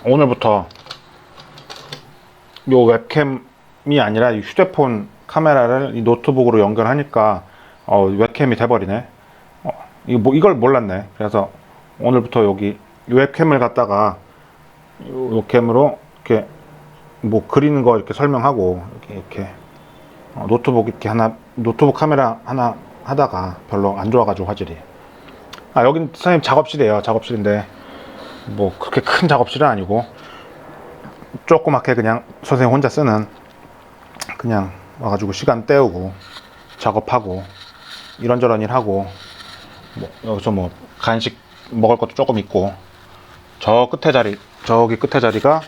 오늘부터 요 웹캠이 아니라 이 휴대폰 카메라를 이 노트북으로 연결하니까 웹캠이 돼버리네. 이걸 몰랐네. 그래서 오늘부터 여기 웹캠을 갖다가 요 캠으로 이렇게 뭐 그리는 거 이렇게 설명하고 이렇게 노트북 이렇게 노트북 카메라 하나 하다가 별로 안 좋아가지고 화질이. 여긴 선생님 작업실이에요. 작업실인데 뭐 그렇게 큰 작업실은 아니고 조그맣게 그냥 선생님 혼자 쓰는, 그냥 와가지고 시간 때우고 작업하고 이런저런 일 하고, 뭐 여기서 뭐 간식 먹을 것도 조금 있고, 저기 끝에 자리가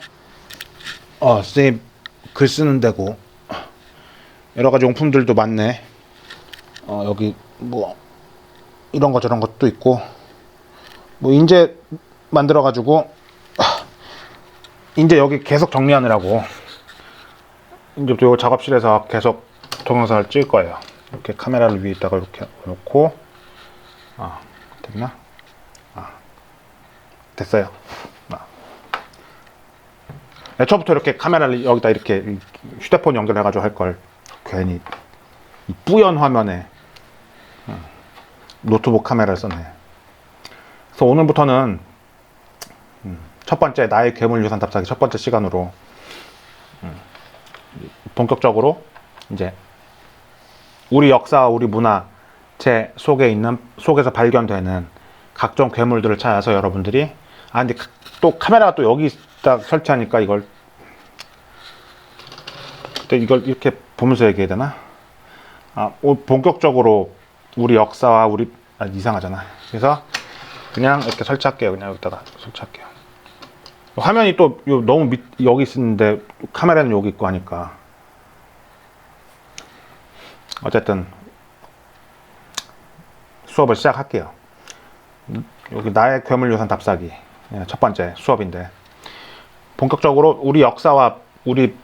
선생님 글 쓰는 데고, 여러 가지 용품들도 많네. 여기 뭐 이런 거 저런 것도 있고, 뭐 이제 만들어 가지고 이제 여기 계속 정리하느라고 이제 또 작업실에서 계속 동영상을 찍을 거예요. 이렇게 카메라를 위에다가 이렇게 놓고, 됐나? 됐어요. 애초부터 이렇게 카메라를 여기다 이렇게 휴대폰 연결해가지고 할 걸 괜히 이 뿌연 화면에 노트북 카메라를 썼네. 그래서 오늘부터는 첫 번째 나의 괴물 유산 답사기 첫 번째 시간으로 본격적으로 이제 우리 역사와 우리 문화재 속에서 발견되는 각종 괴물들을 찾아서 여러분들이 근데 또 카메라가 또 여기 딱 설치하니까 이걸 이렇게 보면서 얘기해야 되나? 본격적으로 우리 역사와 이상하잖아. 그래서 그냥 이렇게 설치할게요. 그냥 여기다가 설치할게요. 화면이 또 너무 여기 있는데 카메라는 여기 있고 하니까, 어쨌든 수업을 시작할게요. 여기 나의 괴물 유산 답사기 첫 번째 수업인데, 본격적으로 우리 역사와 우리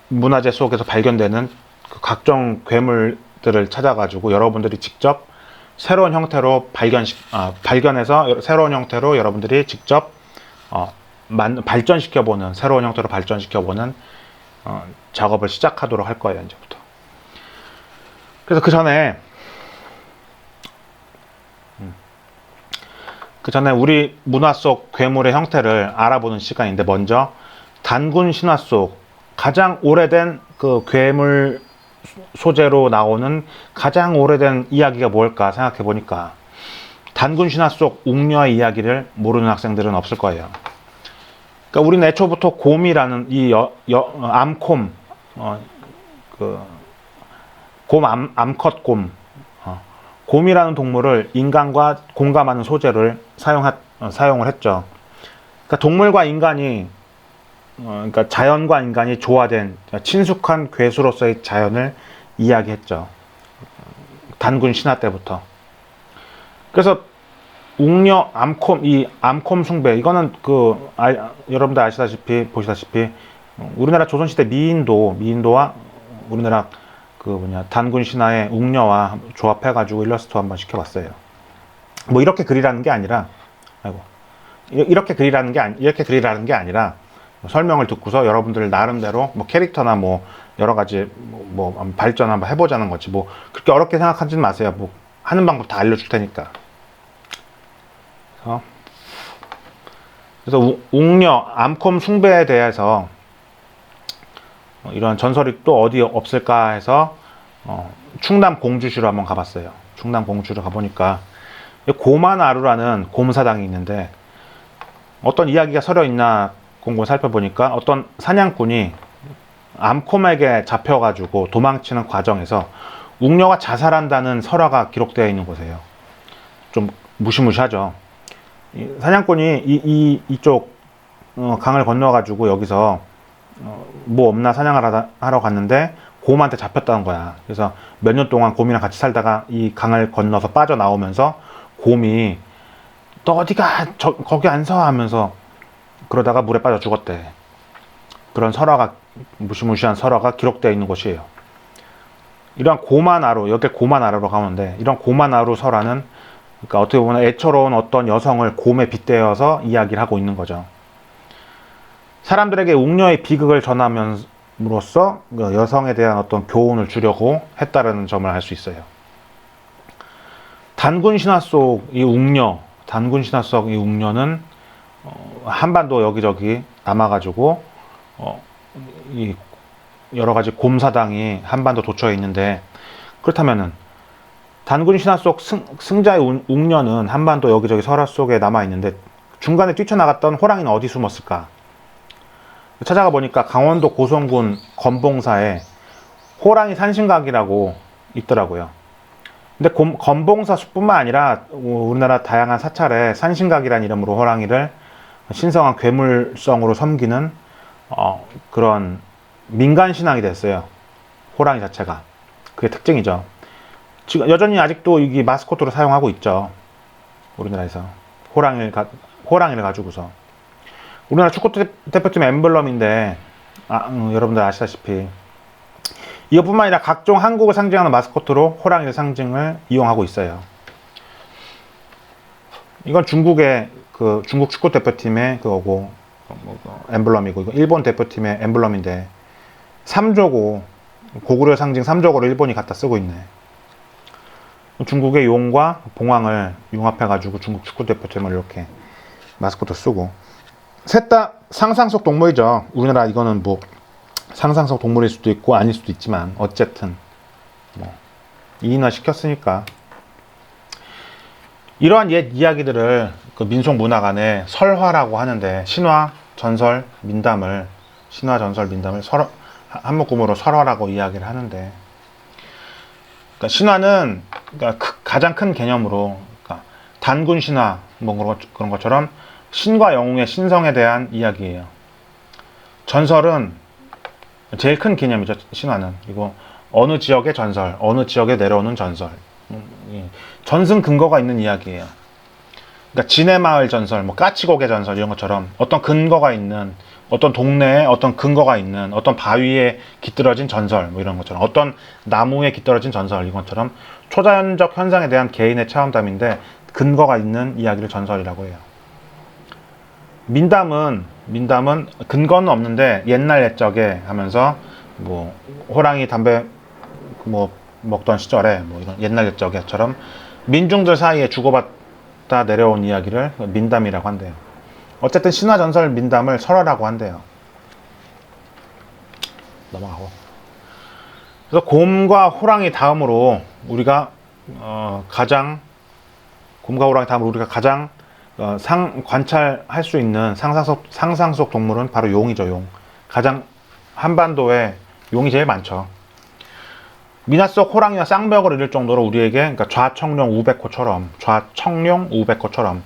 문화재 속에서 발견되는 그 각종 괴물들을 찾아가지고 여러분들이 직접 새로운 형태로 발견해서 새로운 형태로 여러분들이 직접 발전시켜보는, 새로운 형태로 발전시켜보는 작업을 시작하도록 할 거예요, 이제부터. 그래서 그 전에 우리 문화 속 괴물의 형태를 알아보는 시간인데, 먼저 단군 신화 속 가장 오래된 그 괴물 소재로 나오는 가장 오래된 이야기가 뭘까 생각해 보니까, 단군 신화 속 웅녀의 이야기를 모르는 학생들은 없을 거예요. 그러니까 우리는 애초부터 곰이라는 이 암콤, 암컷 곰, 곰이라는 동물을 인간과 공감하는 소재를 사용을 했죠. 그러니까 동물과 인간이, 그러니까 자연과 인간이 조화된 친숙한 괴수로서의 자연을 이야기했죠. 단군 신화 때부터. 그래서 웅녀, 암콤 숭배, 이거는 여러분들 보시다시피 우리나라 조선시대 미인도와 우리나라 단군 신화의 웅녀와 조합해가지고 일러스트 한번 시켜봤어요. 뭐 이렇게 그리라는 게 아니라, 이렇게 그리라는 게 아니라 설명을 듣고서 여러분들 나름대로 뭐 캐릭터나 뭐 여러 가지 뭐 발전 한번 해보자는 거지, 뭐 그렇게 어렵게 생각하지 마세요. 뭐 하는 방법 다 알려줄 테니까. 그래서 웅녀, 암콤 숭배에 대해서 이런 전설이 또 어디 없을까 해서 충남 공주시로 한번 가봤어요. 충남 공주시로 가보니까 고만아루라는 곰사당이 있는데, 어떤 이야기가 서려 있나 공고 살펴보니까 어떤 사냥꾼이 암콤에게 잡혀가지고 도망치는 과정에서 웅녀가 자살한다는 설화가 기록되어 있는 곳이에요. 좀 무시무시하죠. 사냥꾼이 이쪽 강을 건너가지고 여기서 뭐 없나 사냥을 하러 갔는데 곰한테 잡혔다는 거야. 그래서 몇 년 동안 곰이랑 같이 살다가 이 강을 건너서 빠져나오면서 곰이 너 어디가 거기 안 서 하면서 그러다가 물에 빠져 죽었대. 그런 무시무시한 설화가 기록되어 있는 곳이에요. 이런 고만아루, 여기 고만아루로 가는데, 이런 고만아루 설화는 그러니까 어떻게 보면 애처로운 어떤 여성을 곰에 빗대어서 이야기를 하고 있는 거죠. 사람들에게 웅녀의 비극을 전함으로써 여성에 대한 어떤 교훈을 주려고 했다라는 점을 알 수 있어요. 단군 신화 속 이 웅녀, 단군 신화 속 이 웅녀는 한반도 여기저기 남아가지고 이 여러 가지 곰사당이 한반도 도처에 있는데, 그렇다면은 단군 신화 속 승자의 웅녀는 한반도 여기저기 설화 속에 남아 있는데 중간에 뛰쳐나갔던 호랑이는 어디 숨었을까? 찾아가 보니까 강원도 고성군 건봉사에 호랑이 산신각이라고 있더라고요. 근데 건봉사 숲뿐만 아니라 우리나라 다양한 사찰에 산신각이라는 이름으로 호랑이를 신성한 괴물성으로 섬기는 그런 민간 신앙이 됐어요. 호랑이 자체가. 그게 특징이죠. 지금 여전히 아직도 이게 마스코트로 사용하고 있죠. 우리나라에서 호랑이를 가지고서. 우리나라 축구 대표팀의 엠블럼인데 여러분들 아시다시피 이것뿐만 아니라 각종 한국을 상징하는 마스코트로 호랑이의 상징을 이용하고 있어요. 이건 중국의 중국 축구 대표팀의 그거고 엠블럼이고, 이거 일본 대표팀의 엠블럼인데 3조고, 고구려 상징 3조고를 일본이 갖다 쓰고 있네. 중국의 용과 봉황을 융합해가지고 중국 축구 대표팀을 이렇게 마스코트 쓰고. 셋 다 상상 속 동물이죠. 우리나라 이거는 뭐 상상 속 동물일 수도 있고 아닐 수도 있지만 어쨌든 뭐 이인화 시켰으니까. 이러한 옛 이야기들을 그 민속 문화관에 설화라고 하는데, 신화, 전설, 민담을 서로 한묶음으로 설화라고 이야기를 하는데, 그러니까 신화는 가장 큰 개념으로 단군 신화 뭐 그런 것처럼 신과 영웅의 신성에 대한 이야기예요. 전설은 제일 큰 개념이죠. 신화는. 그리고 어느 지역의 전설, 어느 지역에 내려오는 전설, 전승 근거가 있는 이야기예요. 그러니까 진해마을 전설, 뭐 까치고개 전설 이런 것처럼 어떤 근거가 있는, 어떤 동네에 어떤 근거가 있는, 어떤 바위에 깃들어진 전설 뭐 이런 것처럼, 어떤 나무에 깃들어진 전설 이런 것처럼 초자연적 현상에 대한 개인의 체험담인데 근거가 있는 이야기를 전설이라고 해요. 민담은 근거는 없는데 옛날 옛적에 하면서 뭐 호랑이 담배 뭐 먹던 시절에 뭐 이런 옛날 옛적에처럼 민중들 사이에 주고받다 내려온 이야기를 민담이라고 한대요. 어쨌든 신화 전설 민담을 설화라고 한대요. 넘어가고. 그래서 곰과 호랑이 다음으로 우리가 가장 관찰할 수 있는 상상 속 동물은 바로 용이죠. 용. 가장 한반도에 용이 제일 많죠. 민화 속 호랑이와 쌍벽을 이룰 정도로 우리에게, 그러니까 좌청룡 우백호처럼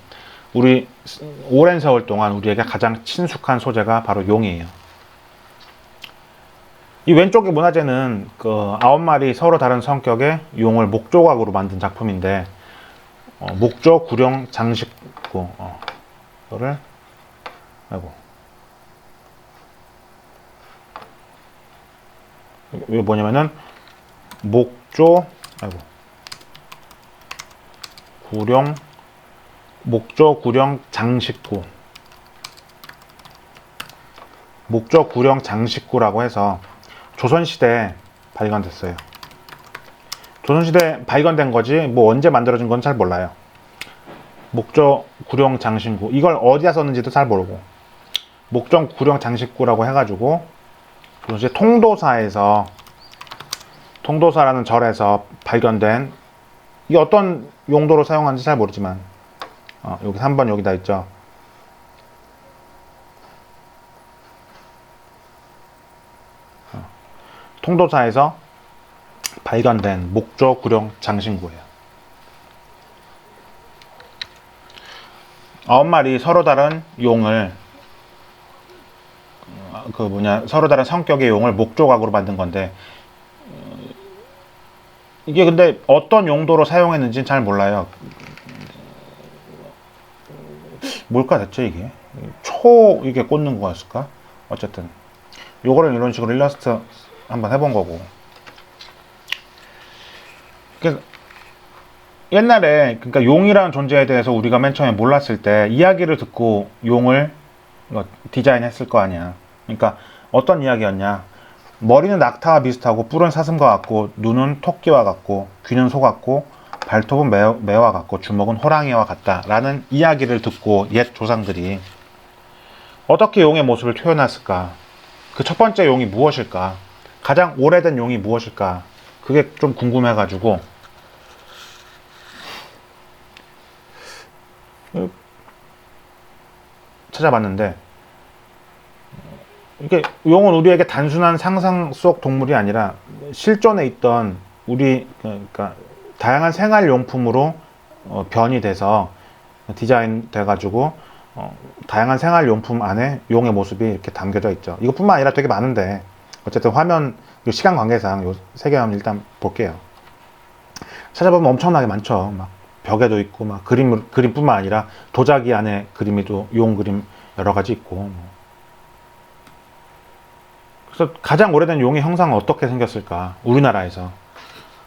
우리 오랜 세월 동안 우리에게 가장 친숙한 소재가 바로 용이에요. 이 왼쪽의 문화재는 그 9마리 서로 다른 성격의 용을 목조각으로 만든 작품인데, 목조, 구령, 장식구, 이거를, 이게 뭐냐면은, 목조, 구령, 장식구. 목조, 구령, 장식구라고 해서 조선시대에 발견됐어요. 조선시대에 발견된 거지 뭐 언제 만들어진 건 잘 몰라요. 목조, 구령, 장식구, 이걸 어디다 썼는지도 잘 모르고, 목조, 구령, 장식구라고 해가지고 조선시대 통도사라는 절에서 발견된, 이게 어떤 용도로 사용하는지 잘 모르지만 여기 3번 여기다 있죠. 통도사에서 발견된 목조, 구령, 장신구예요. 9마리 서로 다른 용을, 서로 다른 성격의 용을 목조각으로 만든 건데, 이게 근데 어떤 용도로 사용했는지는 잘 몰라요. 뭘까 대체 이게? 이게 꽂는 거였을까? 어쨌든 요거를 이런 식으로 일러스트 한번 해본 거고. 옛날에, 그러니까 용이라는 존재에 대해서 우리가 맨 처음에 몰랐을 때 이야기를 듣고 용을 이거 디자인했을 거 아니야. 그러니까 어떤 이야기였냐. 머리는 낙타와 비슷하고 뿔은 사슴과 같고 눈은 토끼와 같고 귀는 소 같고 발톱은 매와 같고 주먹은 호랑이와 같다 라는 이야기를 듣고 옛 조상들이 어떻게 용의 모습을 표현했을까? 그 첫 번째 용이 무엇일까? 가장 오래된 용이 무엇일까? 그게 좀 궁금해가지고 찾아봤는데, 이게 용은 우리에게 단순한 상상 속 동물이 아니라 실존에 있던 우리 그러니까 다양한 생활 용품으로 변이 돼서 디자인 돼가지고 다양한 생활 용품 안에 용의 모습이 이렇게 담겨져 있죠. 이것뿐만 아니라 되게 많은데 어쨌든 화면 시간 관계상 요 세 개 일단 볼게요. 찾아보면 엄청나게 많죠. 막 벽에도 있고 막 그림뿐만 아니라 도자기 안에 그림에도 용 그림 여러 가지 있고 뭐. 그래서 가장 오래된 용의 형상은 어떻게 생겼을까? 우리나라에서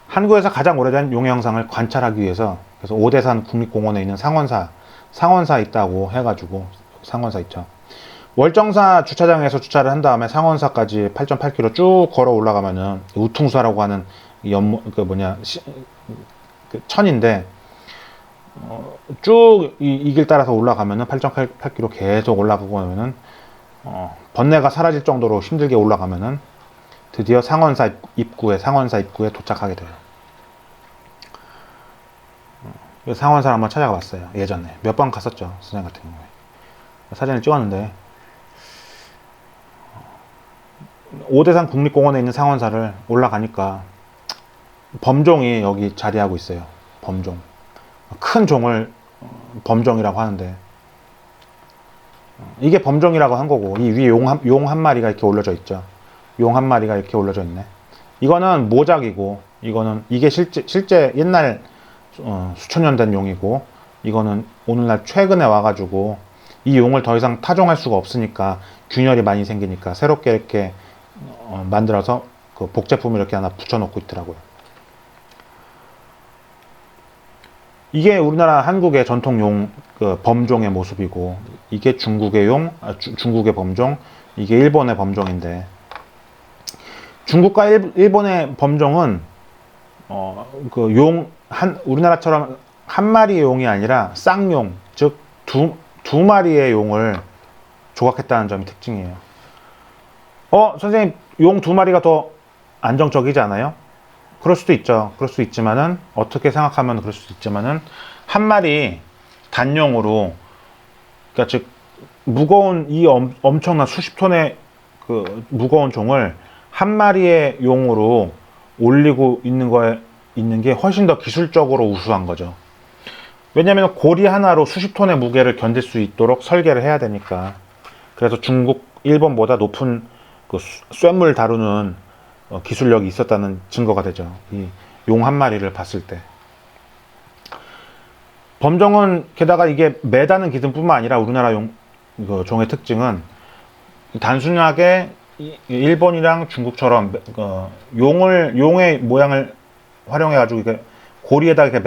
한국에서 가장 오래된 용의 형상을 관찰하기 위해서 그래서 오대산 국립공원에 있는 상원사 있다고 해가지고 상원사 있죠. 월정사 주차장에서 주차를 한 다음에 상원사까지 8.8km 쭉 걸어 올라가면은 우퉁사라고 하는 그 천인데 쭉 이 길 따라서 올라가면은 8.8km 계속 올라가고 나면은 번뇌가 사라질 정도로 힘들게 올라가면은 드디어 상원사 입구에 도착하게 돼요. 상원사를 한번 찾아가 봤어요. 예전에 몇 번 갔었죠. 선생 같은 경우에 사진을 찍었는데 오대산 국립공원에 있는 상원사를 올라가니까 범종이 여기 자리하고 있어요. 범종. 큰 종을 범종이라고 하는데 이게 범종이라고 한 거고 이 위에 용 한 마리가 이렇게 올려져 있죠. 용 한 마리가 이렇게 올려져 있네. 이거는 모작이고 이게 실제 옛날 수천 년 된 용이고 이거는 오늘날 최근에 와가지고 이 용을 더 이상 타종할 수가 없으니까 균열이 많이 생기니까 새롭게 이렇게 만들어서 그 복제품을 이렇게 하나 붙여놓고 있더라고요. 이게 우리나라 한국의 전통 용 범종의 모습이고 이게 중국의 중국의 범종, 이게 일본의 범종인데 중국과 일본의 범종은 우리나라처럼 한 마리의 용이 아니라 쌍용, 즉 두 마리의 용을 조각했다는 점이 특징이에요. 선생님, 용 두 마리가 더 안정적이지 않아요? 그럴 수도 있죠. 그럴 수 있지만은 어떻게 생각하면 그럴 수도 있지만은 한 마리 단용으로 그러니까 즉 무거운 엄청난 수십 톤의 그 무거운 종을 한 마리의 용으로 올리고 있는 게 훨씬 더 기술적으로 우수한 거죠. 왜냐하면 고리 하나로 수십 톤의 무게를 견딜 수 있도록 설계를 해야 되니까. 그래서 중국, 일본보다 높은 그 쇳물 다루는 기술력이 있었다는 증거가 되죠. 이 용 한 마리를 봤을 때. 범종은 게다가 이게 매다는 기둥뿐만 아니라 우리나라 종의 특징은 단순하게 일본이랑 중국처럼 용의 모양을 활용해가지고 이렇게 고리에다 이렇게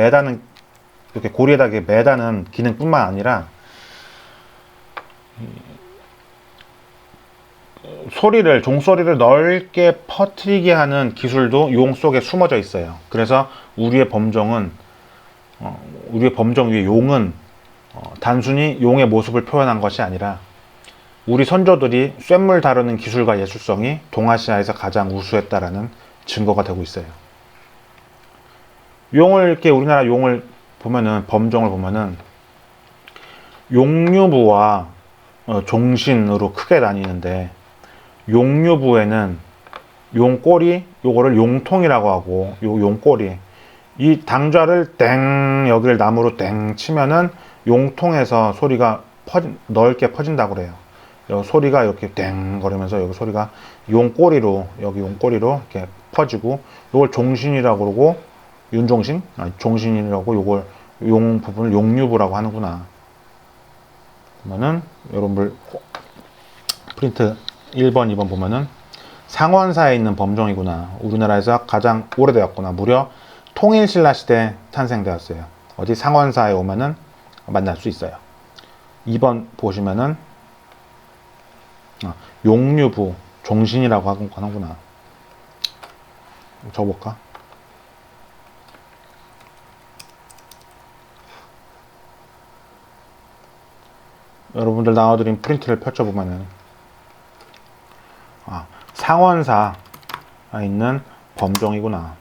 매다는 기능뿐만 아니라 종소리를 넓게 퍼뜨리게 하는 기술도 용 속에 숨어져 있어요. 그래서 우리의 범종 위에 용은 단순히 용의 모습을 표현한 것이 아니라 우리 선조들이 쇳물 다루는 기술과 예술성이 동아시아에서 가장 우수했다라는 증거가 되고 있어요. 우리나라 용을 보면은, 범종을 보면은 용류부와 종신으로 크게 나뉘는데, 용류부에는 용꼬리, 요거를 용통이라고 하고, 요 용꼬리, 이 당좌를 땡, 여기를 나무로 땡 치면은 용통에서 소리가 넓게 퍼진다고 그래요. 여기 소리가 이렇게 땡 거리면서 여기 소리가 용꼬리로 이렇게 퍼지고, 요걸 종신이라고 그러고, 종신이라고 요걸 용 부분을 용류부라고 하는구나. 그러면은 여러분들 프린트 1번, 2번 보면은 상원사에 있는 범종이구나. 우리나라에서 가장 오래되었구나. 무려 통일신라 시대 탄생되었어요. 어디 상원사에 오면은 만날 수 있어요. 2번 보시면은 용류부 종신이라고 하는구나. 적어볼까? 여러분들 나와드린 프린트를 펼쳐보면은 상원사에 있는 범종이구나.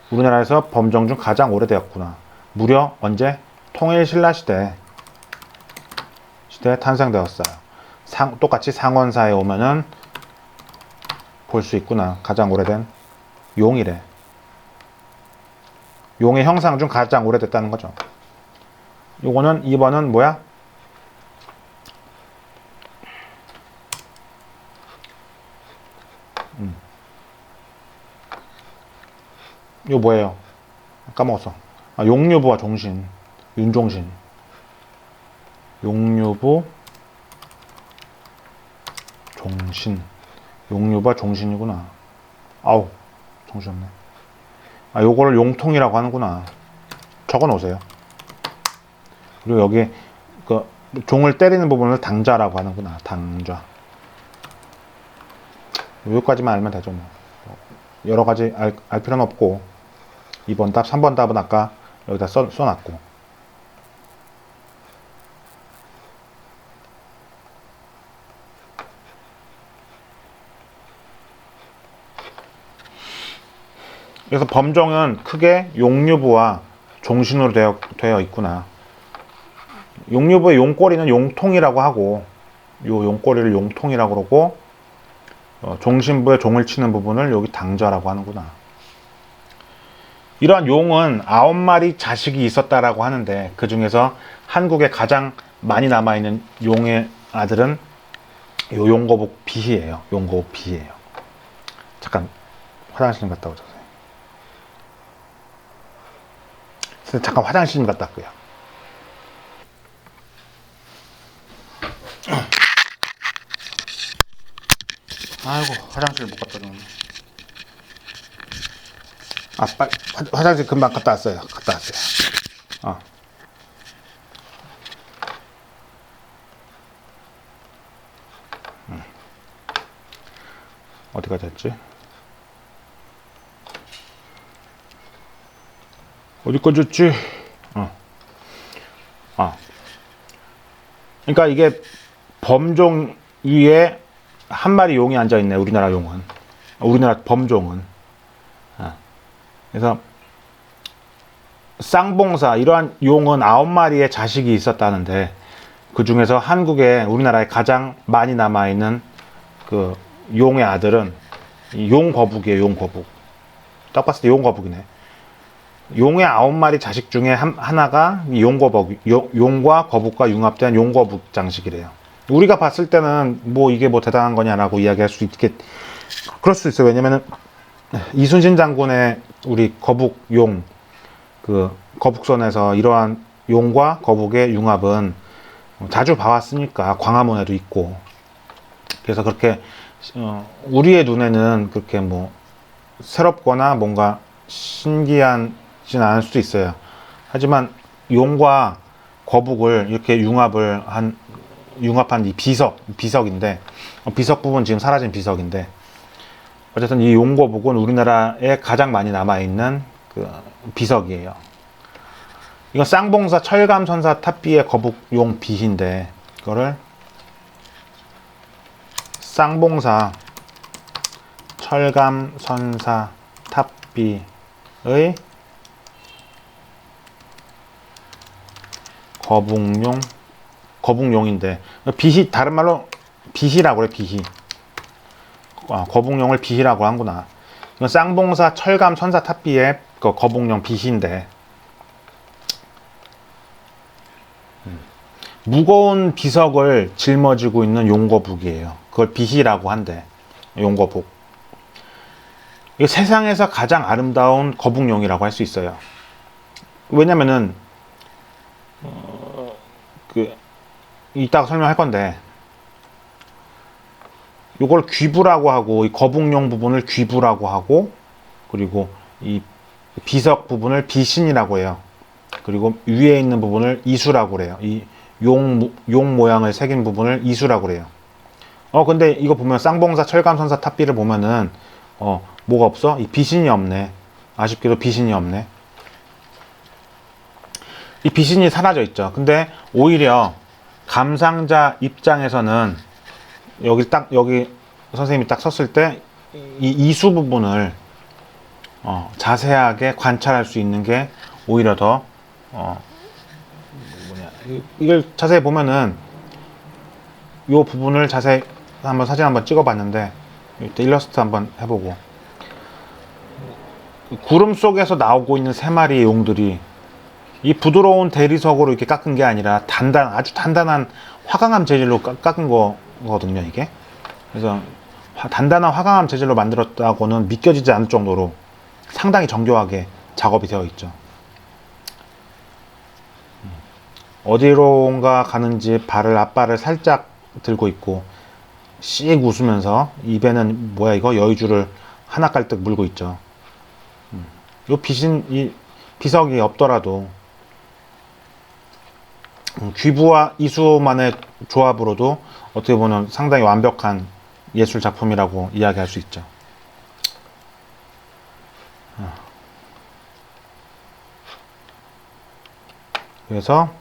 우리나라에서 범종 중 가장 오래되었구나. 무려 언제? 통일신라시대에 탄생되었어요. 똑같이 상원사에 오면은 볼 수 있구나. 가장 오래된 용이래. 용의 형상 중 가장 오래됐다는 거죠. 요거는 2번은 뭐야? 이거 뭐예요? 까먹었어. 용류부와 종신. 윤종신. 용류부 종신. 용류부와 종신이구나. 아우, 정신없네. 요거를 용통이라고 하는구나. 적어 놓으세요. 그리고 여기 그 종을 때리는 부분을 당자라고 하는구나. 당좌. 여기까지만 알면 되죠. 뭐. 여러 가지 알 필요는 없고 2번 답, 3번 답은 아까 여기다 써놨고. 그래서 범종은 크게 용류부와 종신으로 되어 있구나. 용류부의 용꼬리는 용통이라고 하고, 요 용꼬리를 용통이라고 그러고, 종신부의 종을 치는 부분을 여기 당좌라고 하는구나. 이러한 용은 9마리 자식이 있었다라고 하는데, 그 중에서 한국에 가장 많이 남아있는 용의 아들은 요 용거북 비희예요. 용거북 비희예요. 잠깐 화장실 좀 갔다 오자. 잠깐 화장실 좀 갔다 왔고요. 아이고, 화장실 못 갔다 오네. 빨리 화장실 금방 갔다 왔어요. 어디가 됐지? 어디까지 줬지? 그러니까 이게 범종 위에 한 마리 용이 앉아 있네. 우리나라 용은. 우리나라 범종은. 그래서 쌍봉사 이러한 용은 9마리의 자식이 있었다는데, 그 중에서 한국에 우리나라에 가장 많이 남아 있는 그 용의 아들은 용거북이에요. 용거북. 딱 봤을 때 용거북이네. 용의 9마리 자식 중에 하나가 용과 거북과 융합된 용거북 장식이래요. 우리가 봤을 때는 뭐 이게 뭐 대단한 거냐라고 이야기할 수 그럴 수 있어요. 왜냐면은 이순신 장군의 우리 거북용 그 거북선에서 이러한 용과 거북의 융합은 자주 봐왔으니까 광화문에도 있고, 그래서 그렇게 우리의 눈에는 그렇게 뭐 새롭거나 뭔가 신기하진 않을 수도 있어요. 하지만 용과 거북을 이렇게 융합한 이 비석인데, 비석 부분 지금 사라진 비석인데, 어쨌든 이 용거북은 우리나라에 가장 많이 남아있는 그 비석이에요. 이건 쌍봉사 철감선사 탑비의 거북용 비인데, 이거를 쌍봉사 철감선사 탑비의 거북용인데, 비희, 다른 말로 비희라고 그래. 비희. 거북용을 비희라고 한구나. 이건 쌍봉사 철감 선사 탑비의 그 거북용 비희인데, 무거운 비석을 짊어지고 있는 용거북이에요. 그걸 비희라고 한대. 용거북. 이게 세상에서 가장 아름다운 거북용이라고 할 수 있어요. 왜냐면은 이따가 설명할 건데, 이걸 귀부라고 하고, 이 거북용 부분을 귀부라고 하고, 그리고 이 비석 부분을 비신이라고 해요. 그리고 위에 있는 부분을 이수라고 그래요. 이 용 모양을 새긴 부분을 이수라고 그래요. 근데 이거 보면 쌍봉사 철감선사 탑비를 보면은 뭐가 없어? 이 비신이 없네. 아쉽게도 비신이 없네. 이 비신이 사라져 있죠. 근데 오히려 감상자 입장에서는 여기 선생님이 딱 섰을 때 이 이수 부분을 자세하게 관찰할 수 있는 게 오히려 더 이걸 자세히 보면은 이 부분을 자세히 한번 사진 한번 찍어봤는데 이때 일러스트 한번 해보고 구름 속에서 나오고 있는 세 마리의 용들이 이 부드러운 대리석으로 이렇게 깎은 게 아니라 아주 단단한 화강암 재질로 깎은 거거든요, 이게. 그래서 단단한 화강암 재질로 만들었다고는 믿겨지지 않을 정도로 상당히 정교하게 작업이 되어 있죠. 어디론가 가는지 앞발을 살짝 들고 있고 씩 웃으면서 입에는 뭐야 이거 여의주를 하나 깔뜩 물고 있죠. 이 비석이 없더라도 귀부와 이수만의 조합으로도 어떻게 보면 상당히 완벽한 예술 작품이라고 이야기할 수 있죠. 그래서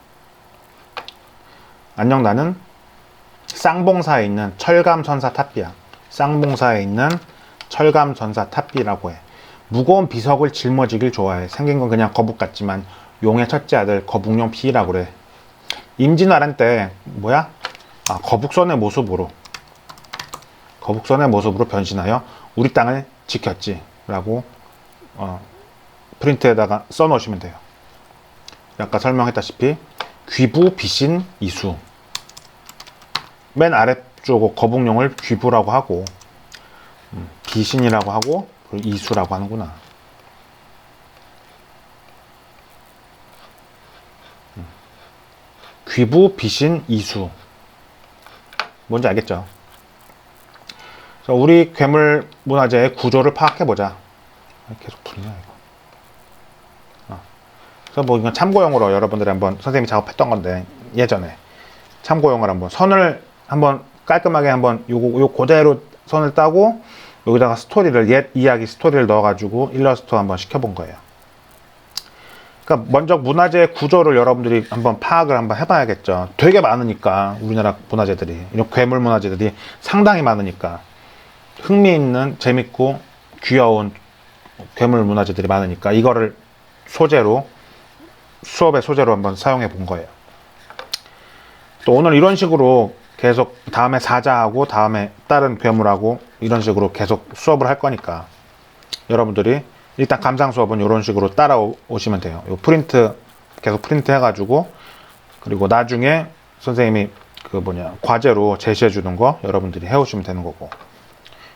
안녕, 나는 쌍봉사에 있는 철감선사 탑비야. 쌍봉사에 있는 철감선사 탑비라고 해. 무거운 비석을 짊어지길 좋아해. 생긴 건 그냥 거북 같지만 용의 첫째 아들 거북용 피라고 그래. 임진왜란 때 뭐야? 거북선의 모습으로 변신하여 우리 땅을 지켰지 라고 프린트에다가 써놓으시면 돼요. 아까 설명했다시피 귀부, 비신, 이수. 맨 아래쪽 거북용을 귀부라고 하고 비신이라고 하고 그리고 이수라고 하는구나. 귀부, 비신, 이수. 뭔지 알겠죠? 그래서 우리 괴물 문화재의 구조를 파악해보자. 계속 부르냐 이거. 그래서 뭐 이건 참고용으로 여러분들이 한번 선생님이 작업했던 건데 예전에 참고용을 한번 선을 한번 깔끔하게 한번 요 그대로 선을 따고 여기다가 옛 이야기 스토리를 넣어가지고 일러스트 한번 시켜본 거예요. 그러니까 먼저 문화재 구조를 여러분들이 한번 파악을 한번 해봐야겠죠. 되게 많으니까 우리나라 문화재들이 이런 괴물 문화재들이 상당히 많으니까 흥미있는 재밌고 귀여운 괴물 문화재들이 많으니까 이거를 수업의 소재로 한번 사용해 본 거예요. 또 오늘 이런 식으로 계속 다음에 사자하고 다음에 다른 괴물하고 이런 식으로 계속 수업을 할 거니까 여러분들이 일단 감상 수업은 이런 식으로 따라오시면 돼요. 요 계속 프린트 해가지고 그리고 나중에 선생님이 과제로 제시해 주는 거 여러분들이 해오시면 되는 거고.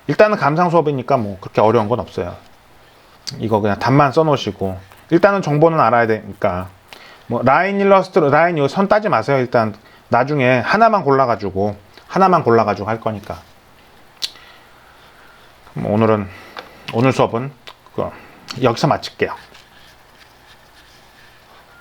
일단은 감상 수업이니까 뭐 그렇게 어려운 건 없어요. 이거 그냥 답만 써놓으시고 일단은 정보는 알아야 되니까 뭐 라인 이거 선 따지 마세요. 일단 나중에 하나만 골라가지고 할 거니까. 오늘 수업은 여기서 마칠게요.